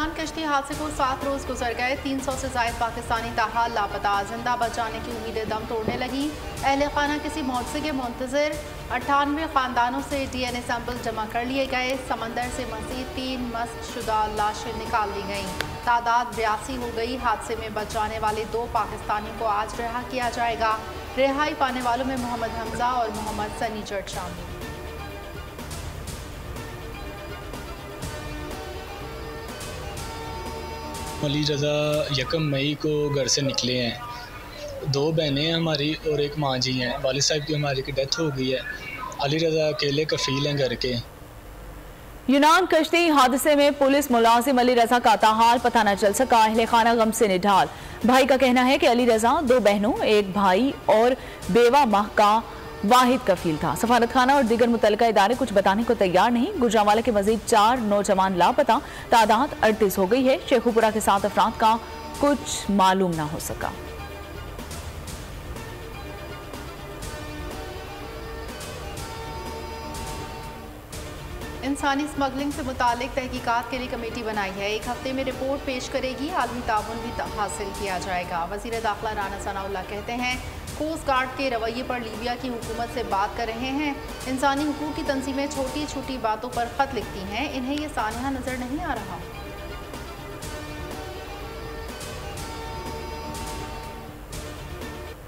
यूनान कश्ती हादसे को 7 रोज गुजर गए। 300 से ज्यादा पाकिस्तानी ताहाल लापता। जिंदा बचाने की उम्मीदें दम तोड़ने लगी। अहले खाना किसी मुआवजे के मुंतजर। 98 खानदानों से DNA सैंपल जमा कर लिए गए। समंदर से मजीद 3 मस्त शुदा लाशें निकाल ली गईं। तादाद 82 हो गई। हादसे में बच जाने वाले 2 पाकिस्तानी को आज रिहा किया जाएगा। रिहाई पाने वालों में मोहम्मद हमजा और मोहम्मद सनी जट शामिल। अली रज़ा 1 मई को घर से निकले हैं। 2 बहनें हैं हमारी और एक माँ जी हैं। वालिद साहब की हमारी की डेथ हो गई है। अली रज़ा अकेले कफ़ील हैं घर के। यूनान कश्ती हादसे में पुलिस मुलाजिम अली रज़ा का ताहाल पता न चल सका। अहले खाना गम से निढाल। भाई का कहना है कि अली रज़ा 2 बहनों, एक भाई और बेवा माह का वाहिद कफील था। सफारत खाना और दीगर मुतल्लिका इदारे कुछ बताने को तैयार नहीं। गुजरांवाला के मजीद 4 नौजवान लापता। तादाद 38 हो गई है। शेखुपुरा के 7 अफराद का कुछ मालूम ना हो सका। इंसानी स्मगलिंग से मुतालिक तहकीकात के लिए कमेटी बनाई है। 1 हफ्ते में रिपोर्ट पेश करेगी। आलमी ताउन भी हासिल किया जाएगा। वज़ीर दाखिला राना सनाउल्लाह कहते हैं कोस्ट गार्ड के रवैये पर लीबिया की हुकूमत से बात कर रहे हैं। इंसानी हुकूक की तंजीमें छोटी छोटी बातों पर खत लिखती हैं। इन्हें ये सानिया नजर नहीं आ रहा।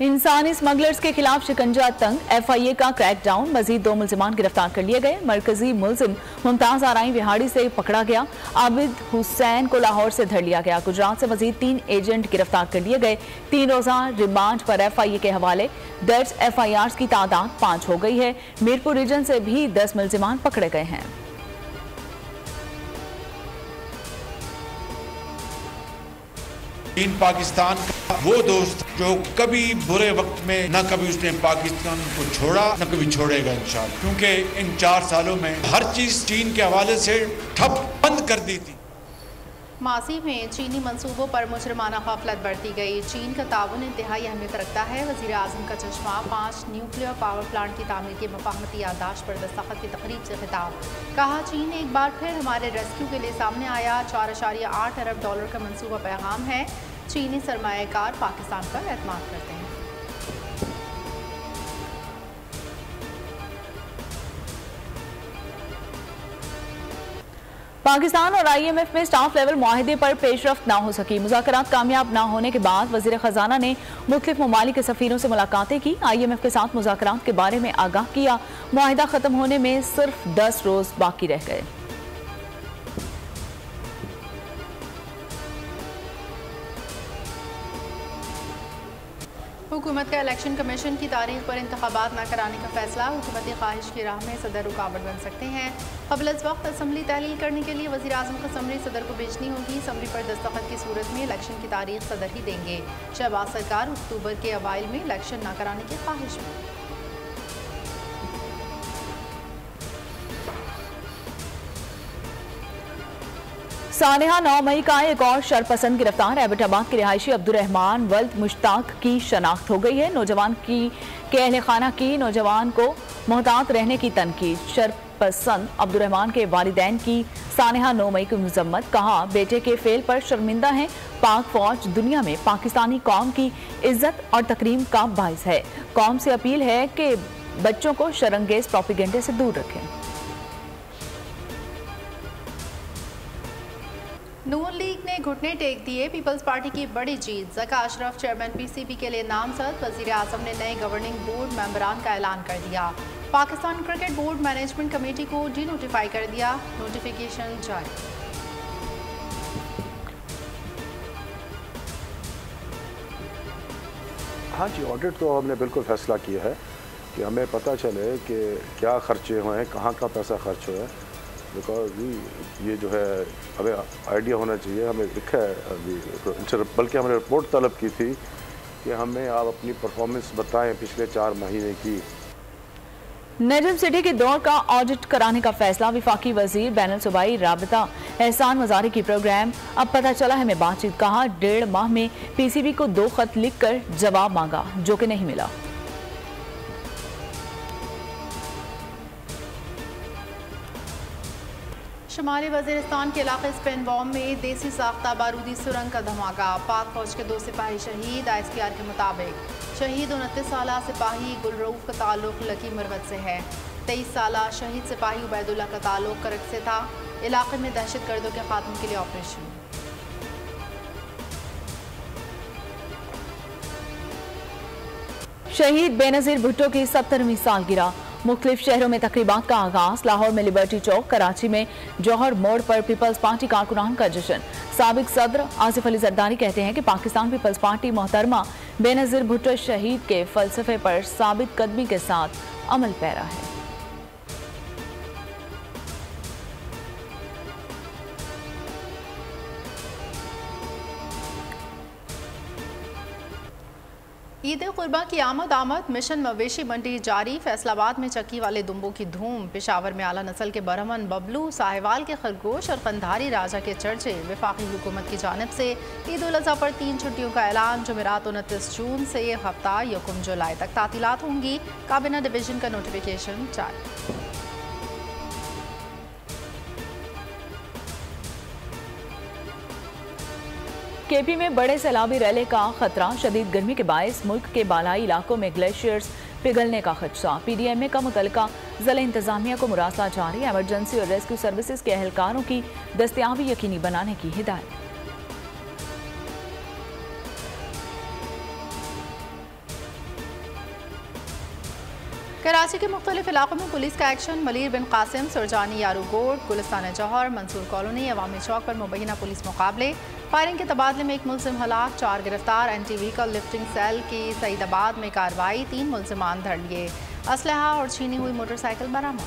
इंसानी स्मगलर्स के खिलाफ शिकंजा तंग। FIA का क्रैकडाउन। मजीद 2 मुल्जिमान गिरफ्तार कर लिए गए। मरकजी मुल्जिम मुमताज आराई विहाड़ी से पकड़ा गया। आबिद हुसैन को लाहौर से धर लिया गया। गुजरात से मजीद 3 एजेंट गिरफ्तार कर लिए गए। 3 रोजा रिमांड पर FIA के हवाले। दर्ज FIRs की तादाद 5 हो गई है। मीरपुर रीजन से भी 10 मुल्जिमान पकड़े गए हैं। चीन पाकिस्तान का वो दोस्त जो कभी बुरे वक्त में न कभी उसने पाकिस्तान को छोड़ा न कभी छोड़ेगा इंशाअल्लाह, क्योंकि इन 4 सालों में हर चीज चीन के हवाले से ठप बंद कर दी थी। माजी में चीनी मंसूबों पर मुजरमाना गफलत बढ़ती गई। चीन का ताउन इंतहाई अहमियत रखता है। वज़ीर आज़म का चश्मा 5 न्यूक्लियर पावर प्लांट की तामीर की मफाहमती याददाश्त पर दस्तखत की तकरीब से खिताब। कहा चीन एक बार फिर हमारे रेस्क्यू के लिए सामने आया। $4.8 अरब का मंसूबा पैगाम है। चीनी सरमायाकार पाकिस्तान पर एतमाद करते हैं। पाकिस्तान और IMF में स्टाफ लेवल मुआहिदे पर पेशरफ्त ना हो सकी। मुज़ाकरात कामयाब ना होने के बाद वज़ीर ख़जाना ने मुख्तलिफ ममालिक के सफ़ीरों से मुलाकातें की। IMF के साथ मुज़ाकरात के बारे में आगाह किया। मुआहिदा ख़त्म होने में सिर्फ 10 रोज़ बाकी रह गए। हुकूमत का इलेक्शन कमीशन की तारीख पर इंतखाबात न कराने का फैसला। हुकूमती ख्वाहिश की राह में सदर रुकावट बन सकते हैं। क़ब्ल अज़ वक्त असम्बली तहलील करने के लिए वज़ीर आज़म को समरी सदर को भेजनी होगी। समरी पर दस्तखत की सूरत में इलेक्शन की तारीख सदर ही देंगे। शहबाज सरकार अक्टूबर के अवाइल में इलेक्शन न कराने की ख्वाहिश में। सानेहा 9 मई का एक और शरपसंद गिरफ्तार। एबटाबाद के रिहायशी अब्दुर्रहमान वल्द मुश्ताक की शनाख्त हो गई है। नौजवान के अहले खाना की नौजवान को मोहतात रहने की तनकीद। शरपसंद अब्दुर्रहमान के वालिदैन की सानेहा 9 मई की मजम्मत। कहा बेटे के फेल पर शर्मिंदा है। पाक फौज दुनिया में पाकिस्तानी कौम की इज्जत और तकरीम का बाइस है। कौम से अपील है कि बच्चों को शरंगेज प्रोपेगेंडे से दूर रखें। नून लीग ने घुटने टेक दिए। पीपल्स पार्टी की बड़ी जीत। ज़का अशरफ चेयरमैन PCB के लिए नामजद। वज़ीर आज़म ने नए गवर्निंग बोर्ड मेंबरान का ऐलान कर दिया। Pakistan cricket board management committee को डीनोटिफाई कर दिया। नोटिफिकेशन जारी। हाँ जी, ऑडिट तो हमने बिल्कुल फैसला किया है कि हमें पता चले कि क्या खर्चे हुए हैं, कहाँ का पैसा खर्च हुआ है। बिकॉज ये जो है हमें आइडिया होना चाहिए। हमें लिखा है अभी, बल्कि हमने रिपोर्ट तलब की थी कि हमें आप अपनी परफॉर्मेंस बताएं पिछले 4 महीने की। नजम सिटी के दौर का ऑडिट कराने का फैसला। विफाकी वजीर बैनुल सूबाई राबता एहसान मजारी की प्रोग्राम। अब पता चला हमें बातचीत। कहा 1.5 माह में PCB को 2 खत लिख कर जवाब मांगा जो कि नहीं मिला। शुमाली वजीरिस्तान के इलाके स्पेनबॉम में देसी साख्ता बारूदी सुरंग का धमाका। पाक फौज के 2 सिपाही शहीद। ISPR के मुताबिक शहीद 29 साला सिपाही गुलरूफ का ताल्लुक लकी मरवत से है। 23 साला शहीद सिपाही उबैदुल्ला का ताल्लुक करक से था। इलाके में दहशतगर्दों के खात्मे के लिए ऑपरेशन। शहीद बेनजीर भुट्टो की 70वीं सालगिरह। मुख्तलिफ शहरों में तकरीबात का आगाज। लाहौर में लिबर्टी चौक, कराची में जौहर मोड़ पर पीपल्स पार्टी कारकुनान का जश्न। साबिक सदर आसिफ अली जरदारी कहते हैं कि पाकिस्तान पीपल्स पार्टी मोहतरमा बेनजीर भुट्टो शहीद के फलसफे पर साबित कदमी के साथ अमल पैरा है। ईद कुर्बा की आमद मिशन मवेशी मंडी जारी। फैसलाबाद में चक्की वाले दुम्बों की धूम। पेशावर में आला नस्ल के बरहमन बबलू, साहिवाल के खरगोश और कंधारी राजा के चर्चे। वफाकी हुकूमत की जानिब से ईद उल अज़हा पर 3 छुट्टियों का ऐलान। जुमेरात 29 जून से ये हफ्ता 1 जुलाई तक तातीलात होंगी। काबीना डिवीजन का नोटिफिकेशन जारी। केपी में बड़े सैलाबी रैले का खतरा। शदीद गर्मी के बायस मुल्क के बालाई इलाकों में ग्लेशियर्स पिघलने का खदशा। PDMA का मुतलका ज़िला इंतजामिया को मुरासला जारी। एमरजेंसी और रेस्क्यू सर्विसेज के एहलकारों की दस्तयाबी यकीनी बनाने की हिदायत। कराची के मुख्तलिफ इलाकों में पुलिस का एक्शन। मलीर बिन कासिम, सुरजानी यारू गोड, गुलिस्तान जौहर, मंसूर कॉलोनी, अवामी चौक पर मुबैना पुलिस मुकाबले। फायरिंग के तबादले में 1 मुलजिम हलाक, 4 गिरफ्तार। एंटी व्हीकल लिफ्टिंग सेल की सईदाबाद में कार्रवाई। 3 मुलजिमान धर लिए। असलहा और छीनी हुई मोटरसाइकिल बरामद।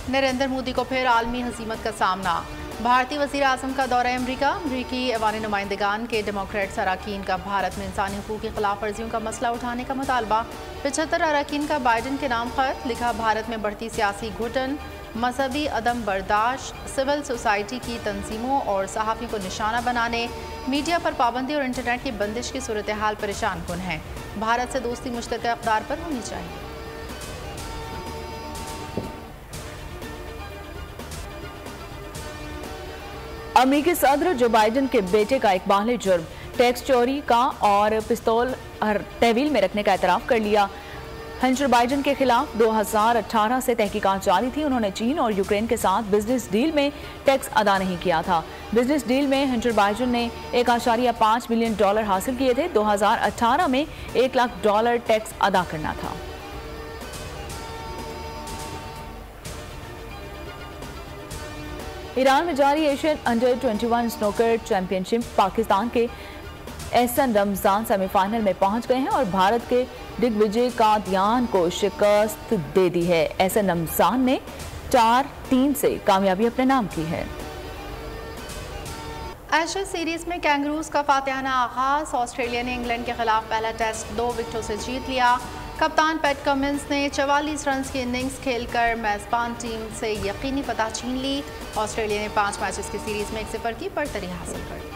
नरेंद्र मोदी को फिर आलमी हसीमत का सामना। भारतीय वज़ीर आज़म का दौरा अमरीका। अमरीकी ऐवान नुमाइंदगान के डेमोक्रेट्स अरकान का भारत में इंसानी हुकूक की खिलाफ वर्जियों का मसला उठाने का मुतालबा। 75 अरकान का बाइडन के नाम खत। लिखा, भारत में बढ़ती सियासी घुटन, मजहबी अदम बर्दाश्त, सिविल सोसाइटी की तंजीमों और सहाफ़ियों को निशाना बनाने, मीडिया पर पाबंदी और इंटरनेट की बंदिश की सूरत हाल परेशान कुन है। भारत से दोस्ती मुश्तरका इक़दार पर होनी चाहिए। अमेरिकी सदर जो बाइडन के बेटे का इकबाल जुर्म टैक्स चोरी का और पिस्तौल तहवील में रखने का एतराफ़ कर लिया। हंटर बाइडन के खिलाफ 2018 से तहकीकात जारी थी। उन्होंने चीन और यूक्रेन के साथ बिजनेस डील में टैक्स अदा नहीं किया था। बिजनेस डील में हंटर बाइडन ने $1.5 बिलियन हासिल किए थे। 2018 में $1 लाख टैक्स अदा करना था। ईरान में जारी Asian under 21 snooker championship Pakistan के एहसन रमजान सेमीफाइनल में पहुंच गए हैं और भारत के दिग्विजय कादियान को शिकस्त दे दी है। एहसन रमजान ने 4-3 से कामयाबी अपने नाम की है। एशेज सीरीज में कैंगरूज का फातिहाना आगाज। ऑस्ट्रेलिया ने इंग्लैंड के खिलाफ पहला टेस्ट 2 विकेटों से जीत लिया। कप्तान पैट कमिंस ने 44 रन की इनिंग्स खेलकर मेजबान टीम से यकीनी फतह छीन ली। ऑस्ट्रेलिया ने 5 मैचेस की सीरीज में 1-0 की बढ़तरी हासिल कर ली।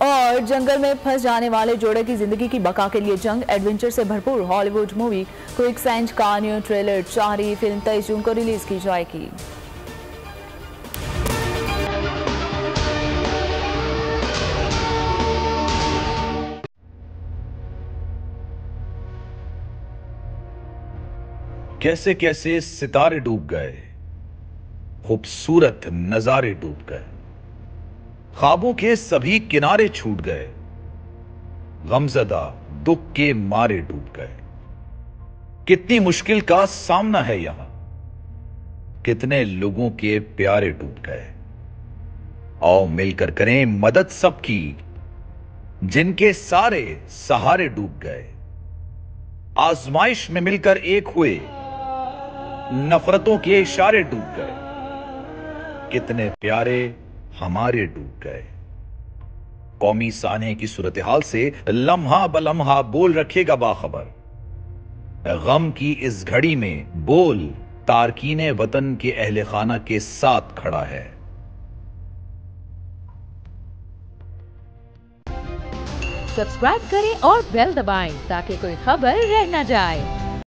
और जंगल में फंस जाने वाले जोड़े की जिंदगी की बका के लिए जंग। एडवेंचर से भरपूर हॉलीवुड मूवी क्विकसैंड का न्यू ट्रेलर जारी। फिल्म 23 जून को रिलीज की जाएगी। कैसे कैसे सितारे डूब गए, खूबसूरत नजारे डूब गए, ख्वाबों के सभी किनारे छूट गए, गमजदा दुख के मारे डूब गए। कितनी मुश्किल का सामना है यहां, कितने लोगों के प्यारे डूब गए। आओ मिलकर करें मदद सबकी, जिनके सारे सहारे डूब गए। आजमाइश में मिलकर एक हुए, नफरतों के इशारे डूब गए। कितने प्यारे हमारे डूब गए। कौमी साने की सूरत हाल से लम्हा बलम्हा बोल रखेगा बाखबर। गम की इस घड़ी में बोल तारकीने वतन के अहले खाना के साथ खड़ा है। सब्सक्राइब करें और बेल दबाएं ताकि कोई खबर रह न जाए।